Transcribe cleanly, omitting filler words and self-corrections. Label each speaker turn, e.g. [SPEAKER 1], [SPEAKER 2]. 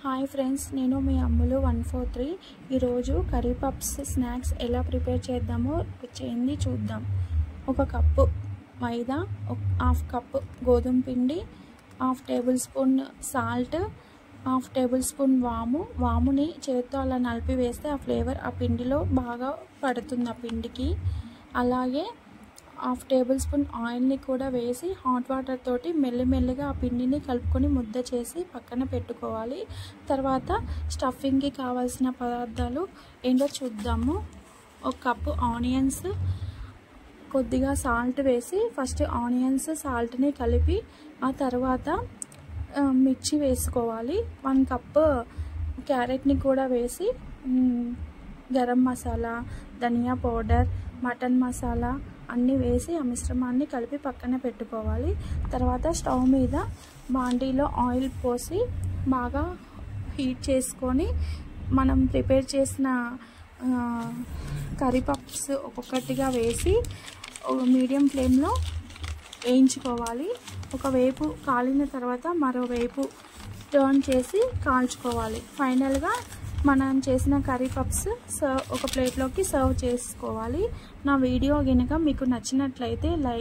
[SPEAKER 1] Hi friends, నేను మీ అమ్ములు 143. ఈరోజు curry puffs snacks ఎలా ప్రిపేర్ చేద్దామో వచ్చేయండి చూద్దాం. ఒక కప్పు మైదా, హాఫ్ కప్పు గోధుమ పిండి, half tablespoon salt, half tablespoon వాముని చేత్తో అలా నలిపి వేస్తే ఆ ఫ్లేవర్ ఆ పిండిలో బాగా పడుతుంది ఆ పిండికి. అలాగే హాఫ్ టేబుల్ స్పూన్ ఆయిల్ని కూడా వేసి హాట్ వాటర్ తోటి మెల్లిమెల్లిగా ఆ పిండిని కలుపుకొని ముద్ద చేసి పక్కన పెట్టుకోవాలి. తర్వాత స్టఫింగ్కి కావాల్సిన పదార్థాలు ఏంటో చూద్దాము. ఒక కప్పు ఆనియన్స్, కొద్దిగా సాల్ట్ వేసి ఫస్ట్ ఆనియన్స్ సాల్ట్ని కలిపి ఆ తర్వాత మిర్చి వేసుకోవాలి. 1 కప్పు క్యారెట్ని కూడా వేసి గరం మసాలా, ధనియా పౌడర్, మటన్ మసాలా అన్నీ వేసి ఆ మిశ్రమాన్ని కలిపి పక్కన పెట్టుకోవాలి. తర్వాత స్టవ్ మీద బాండీలో ఆయిల్ పోసి బాగా హీట్ చేసుకొని మనం ప్రిపేర్ చేసిన కర్రీ పప్స్ ఒక్కొక్కటిగా వేసి మీడియం ఫ్లేమ్లో వేయించుకోవాలి. ఒకవైపు కాలిన తర్వాత మరోవైపు టర్న్ చేసి కాల్చుకోవాలి. ఫైనల్గా మనం చేసిన కర్రీ పప్స్ ఒక ప్లేట్లోకి సర్వ్ చేసుకోవాలి. నా వీడియో కనుక మీకు నచ్చినట్లయితే లైక్